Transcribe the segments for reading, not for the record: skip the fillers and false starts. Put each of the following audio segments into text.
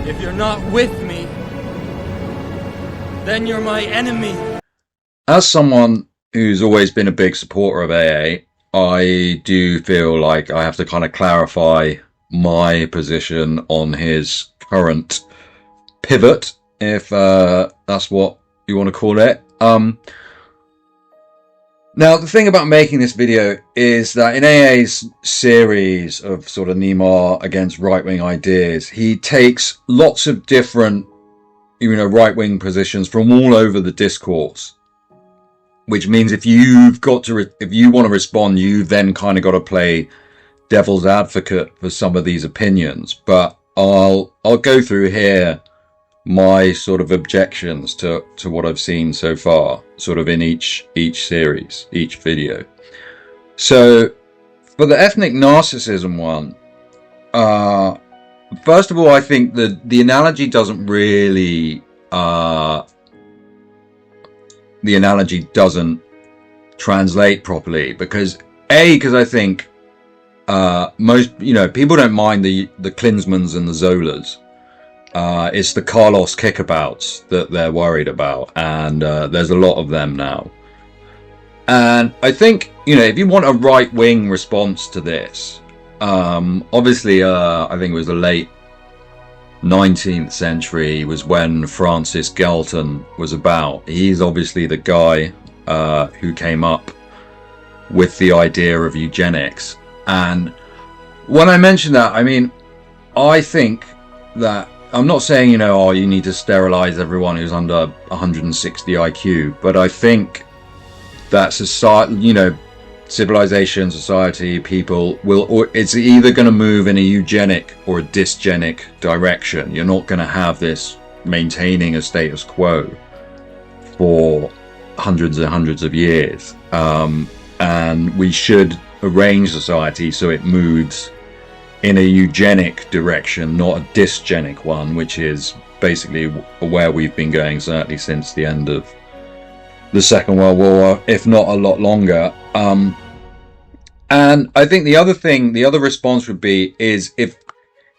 If you're not with me, then you're my enemy. As someone who's always been a big supporter of AA, I do feel like I have to kind of clarify my position on his current pivot, if that's what you want to call it. Now, the thing about making this video is that in AA's series of sort of Neymar against right-wing ideas, he takes lots of different, right-wing positions from all over the discourse. Which means if you want to respond, you've then kind of got to play devil's advocate for some of these opinions. But I'll go through here my sort of objections to what I've seen so far, sort of in each series, each video. So for the ethnic narcissism one, first of all, I think the analogy doesn't really translate properly, because I think most people don't mind the Klinsmans and the Zolas. It's the Carlos kickabouts that they're worried about, and there's a lot of them now. And I think if you want a right-wing response to this, obviously I think it was the late 19th century was when Francis Galton was about. He's obviously the guy who came up with the idea of eugenics. And when I mention that, I mean, I think that I'm not saying, you need to sterilize everyone who's under 160 IQ, but I think that society, civilization, society, people it's either going to move in a eugenic or a dysgenic direction. You're not going to have this maintaining a status quo for hundreds and hundreds of years. And we should arrange society so it moves in a eugenic direction, not a dysgenic one, which is basically where we've been going certainly since the end of the Second World War, if not a lot longer. And I think the other response would be is if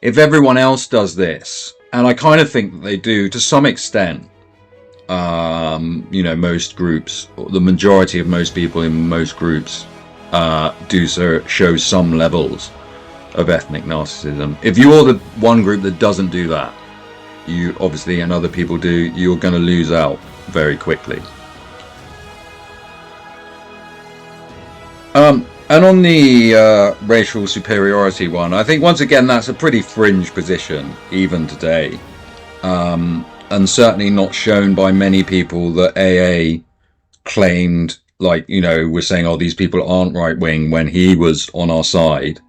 everyone else does this, and I kind of think that they do to some extent. Most groups, or the majority of most people in most groups, do show some levels of ethnic narcissism. If you're the one group that doesn't do that, you obviously, and other people do, you're going to lose out very quickly. And on the racial superiority one, I think once again that's a pretty fringe position even today, and certainly not shown by many people that AA claimed, we're saying, oh, these people aren't right wing, when he was on our side.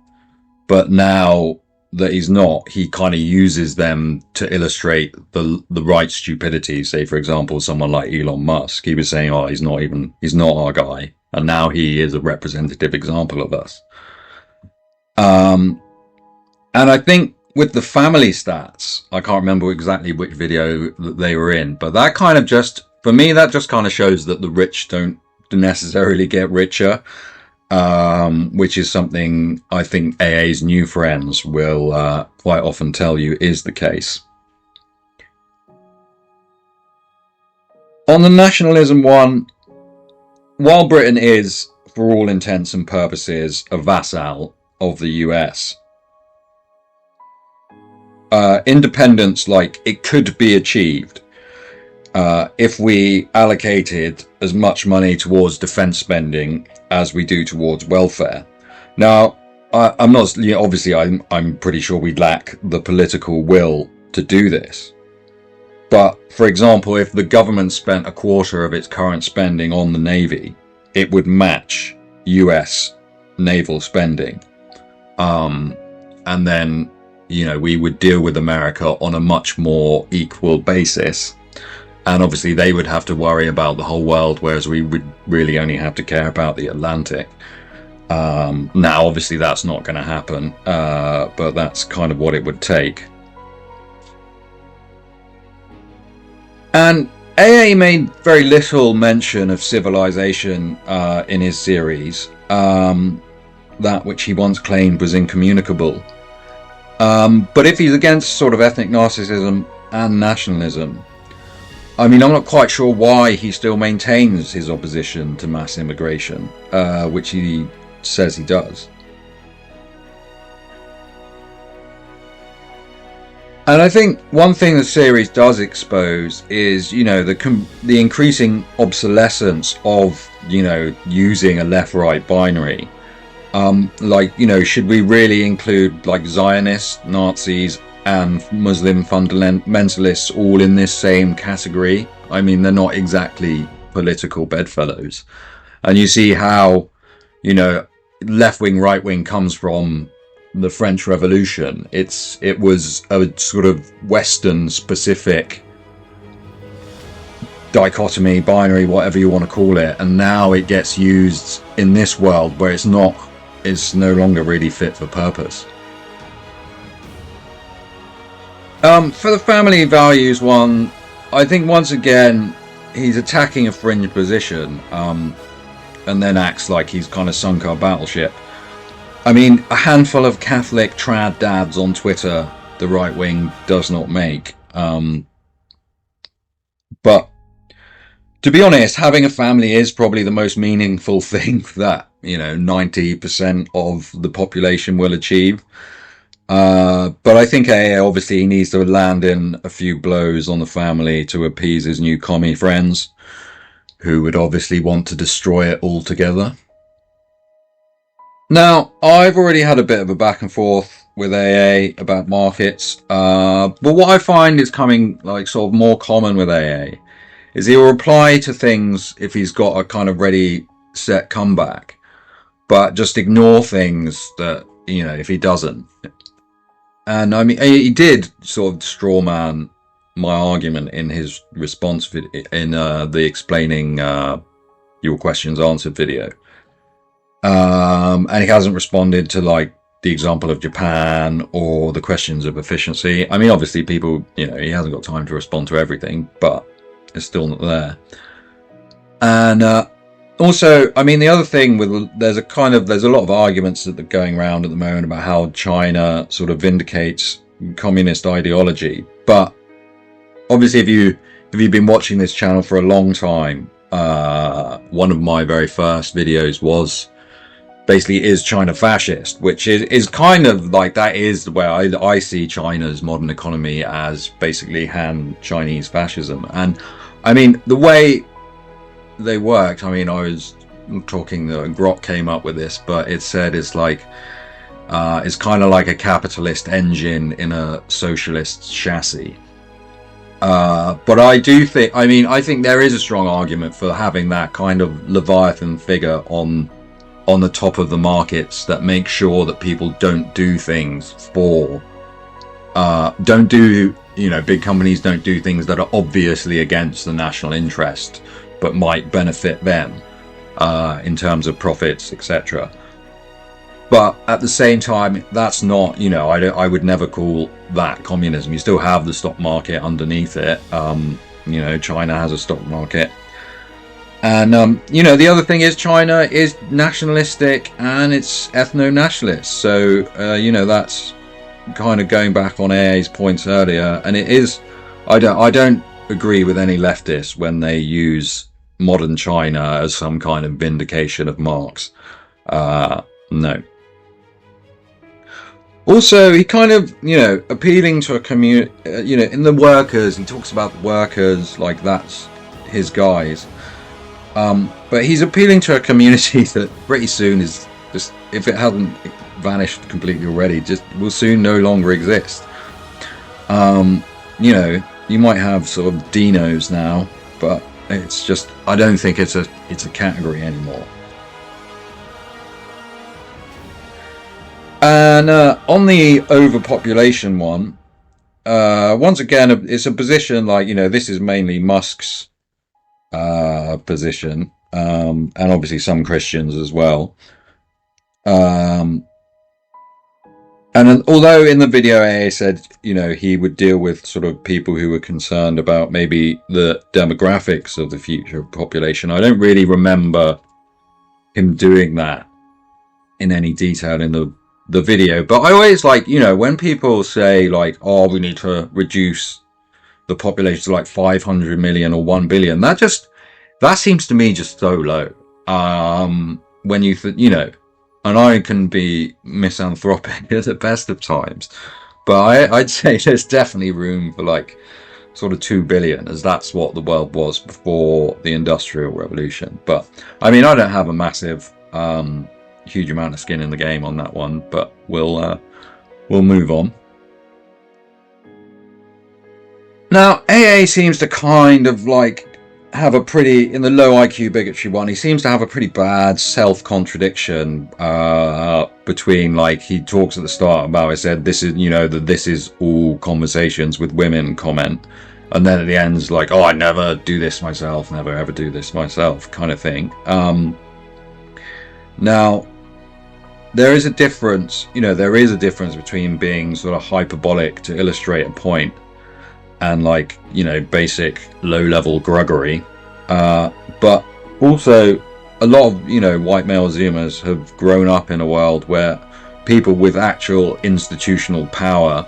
But now that he's not, he kind of uses them to illustrate the right stupidity. Say, for example, someone like Elon Musk, he was saying, oh, he's not our guy. And now he is a representative example of us. And I think with the family stats, I can't remember exactly which video that they were in, but that kind of for me, that just kind of shows that the rich don't necessarily get richer. Which is something I think AA's new friends will quite often tell you is the case. On the nationalism one, while Britain is, for all intents and purposes, a vassal of the US, independence, it could be achieved if we allocated as much money towards defense spending as we do towards welfare. Now, I'm not, obviously I'm pretty sure we'd lack the political will to do this. But, for example, if the government spent a quarter of its current spending on the Navy, it would match US naval spending. And then, we would deal with America on a much more equal basis. And obviously they would have to worry about the whole world, whereas we would really only have to care about the Atlantic. Now, obviously that's not going to happen, but that's kind of what it would take. And AA made very little mention of civilization in his series, that which he once claimed was incommunicable. But if he's against sort of ethnic narcissism and nationalism, I mean, I'm not quite sure why he still maintains his opposition to mass immigration, which he says he does. And I think one thing the series does expose is, the increasing obsolescence of, using a left-right binary. Should we really include like Zionists, Nazis, and Muslim fundamentalists all in this same category? I mean, they're not exactly political bedfellows. And you see how, left-wing, right-wing comes from the French Revolution. It was a sort of Western-specific dichotomy, binary, whatever you want to call it, and now it gets used in this world where it's no longer really fit for purpose. For the family values one, I think once again he's attacking a fringe position, and then acts like he's kind of sunk our battleship. I mean, a handful of Catholic trad dads on Twitter the right wing does not make. But to be honest, having a family is probably the most meaningful thing that 90% of the population will achieve. But I think AA obviously needs to land in a few blows on the family to appease his new commie friends, who would obviously want to destroy it altogether. Now, I've already had a bit of a back and forth with AA about markets, but what I find is coming like sort of more common with AA is he'll reply to things if he's got a kind of ready set comeback, but just ignore things that, if he doesn't. And I mean, he did sort of straw man my argument in his response in the explaining your questions answered video. And he hasn't responded to like the example of Japan or the questions of efficiency. I mean, obviously people, he hasn't got time to respond to everything, but it's still not there. And also, I mean, the other thing there's a lot of arguments that are going around at the moment about how China sort of vindicates communist ideology. But obviously, if you've been watching this channel for a long time, one of my very first videos was basically, is China fascist, which is kind of like, that is the way I see China's modern economy, as basically Han Chinese fascism. And I mean, the way they worked, I mean, I was talking, Grok came up with this, but it said it's like, it's kind of like a capitalist engine in a socialist chassis. But I think there is a strong argument for having that kind of Leviathan figure on the top of the markets that make sure that people don't do things big companies don't do things that are obviously against the national interest but might benefit them in terms of profits, etc. But at the same time, that's not, I would never call that communism. You still have the stock market underneath it. China has a stock market. And, the other thing is China is nationalistic and it's ethno-nationalist. So, that's kind of going back on AA's points earlier. And it is, I don't agree with any leftists when they use modern China as some kind of vindication of Marx. No. Also, he kind of, appealing to a community, in the workers, he talks about the workers like that's his guys. But he's appealing to a community that pretty soon is just, if it hasn't vanished completely already, just will soon no longer exist. You might have sort of dinos now, but it's just, I don't think it's a category anymore. And on the overpopulation one, once again, it's a position like, this is mainly Musk's position, and obviously some Christians as well. And although in the video AA said, he would deal with sort of people who were concerned about maybe the demographics of the future population, I don't really remember him doing that in any detail in the the video. But I always like, you know, when people say like, oh, we need to reduce the population to like 500 million or 1 billion, that seems to me just so low. When you know, and I can be misanthropic at the best of times, but I'd say there's definitely room for like sort of 2 billion, as that's what the world was before the Industrial Revolution. But I mean, I don't have a massive, huge amount of skin in the game on that one, but we'll move on. Now, AA seems to kind of like have a pretty, in the low IQ bigotry one, he seems to have a pretty bad self-contradiction between, like, he talks at the start about, I said, this is, you know, that this is all conversations with women comment. And then at the end, it's like, oh, I never do this myself, never ever do this myself, kind of thing. Now, there is a difference, you know, there is a difference between being sort of hyperbolic to illustrate a point and, like, you know, basic low-level gruggery. But also, a lot of, you know, white male Zoomers have grown up in a world where people with actual institutional power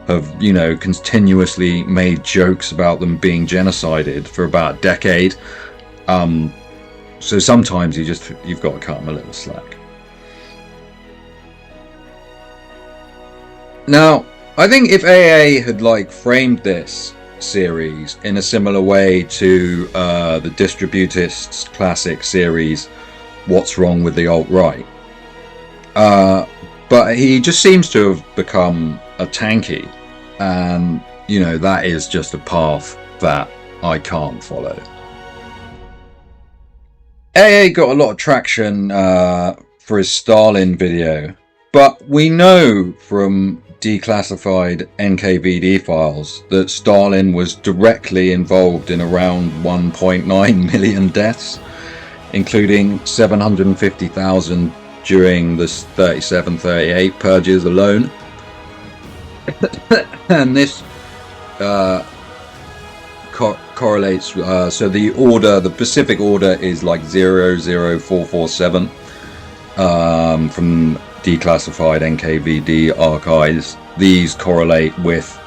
have, you know, continuously made jokes about them being genocided for about a decade. So sometimes you've got to cut them a little slack. Now, I think if AA had like framed this series in a similar way to the Distributists classic series, What's Wrong with the Alt-Right? But he just seems to have become a tanky, and, you know, that is just a path that I can't follow. AA got a lot of traction for his Stalin video, but we know from declassified NKVD files that Stalin was directly involved in around 1.9 million deaths, including 750,000 during the 37-38 purges alone. And this correlates, so the Pacific order is like 00447 from declassified NKVD archives. These correlate with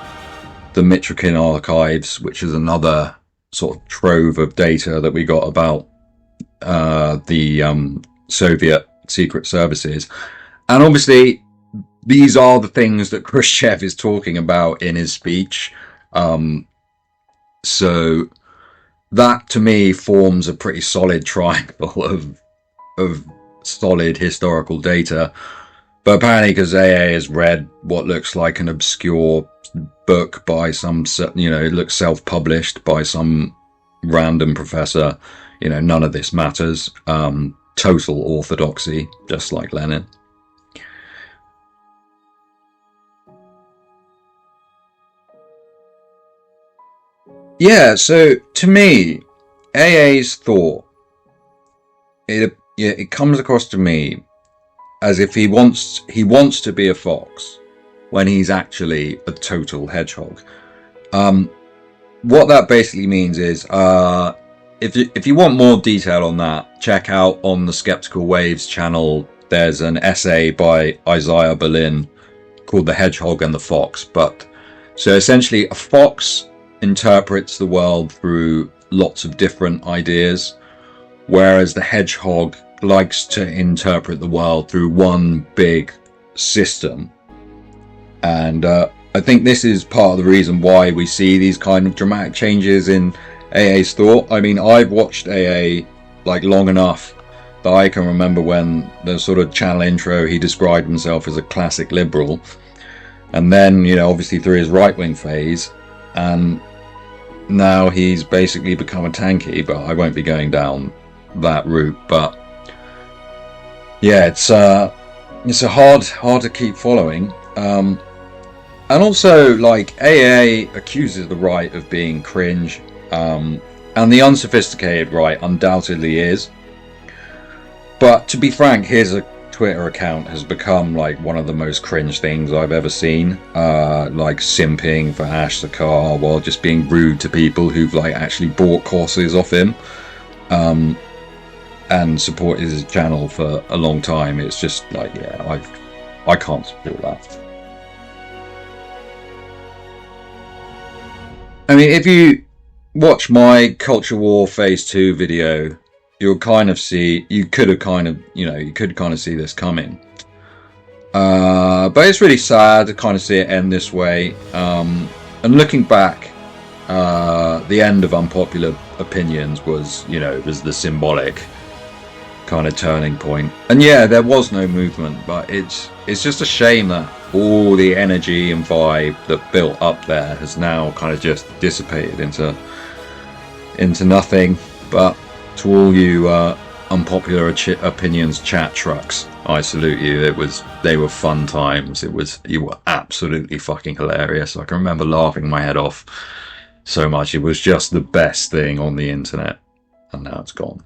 the Mitrokhin archives, which is another sort of trove of data that we got about the Soviet secret services. And obviously these are the things that Khrushchev is talking about in his speech. So that to me forms a pretty solid triangle of solid historical data. But apparently, because AA has read what looks like an obscure book by some, you know, it looks self-published by some random professor, you know, none of this matters. Total orthodoxy, just like Lenin. Yeah, so to me, AA's thought, it comes across to me as if he wants to be a fox when he's actually a total hedgehog. What that basically means is, if you want more detail on that, check out on the Skeptical Waves channel. There's an essay by Isaiah Berlin called "The Hedgehog and the Fox." But so essentially, a fox interprets the world through lots of different ideas, whereas the hedgehog likes to interpret the world through one big system. And I think this is part of the reason why we see these kind of dramatic changes in AA's thought. I mean, I've watched AA like long enough that I can remember when the sort of channel intro he described himself as a classic liberal, and then, you know, obviously through his right-wing phase, and now he's basically become a tanky. But I won't be going down that route. But yeah, it's a hard to keep following. And also, like, AA accuses the right of being cringe, and the unsophisticated right undoubtedly is. But to be frank, his Twitter account has become like one of the most cringe things I've ever seen. Like simping for Ash Sakar while just being rude to people who've like actually bought courses off him, and supported his channel for a long time. It's just like, yeah, I can't support that. I mean, if you watch my Culture War Phase 2 video, you'll kind of see, you could kind of see this coming. But it's really sad to kind of see it end this way. And looking back, the end of Unpopular Opinions was, was the symbolic kind of turning point. And yeah, there was no movement, but it's just a shame that all the energy and vibe that built up there has now kind of just dissipated into nothing. But to all you Unpopular Opinions chat trucks, I salute you. They were fun times. You were absolutely fucking hilarious. I can remember laughing my head off so much. It was just the best thing on the internet, and now it's gone.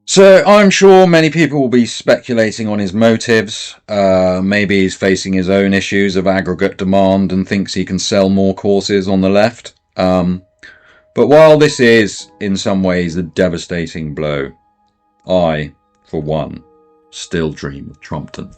So I'm sure many people will be speculating on his motives. Maybe he's facing his own issues of aggregate demand and thinks he can sell more courses on the left. But while this is, in some ways, a devastating blow, I, for one, still dream of Trumpton.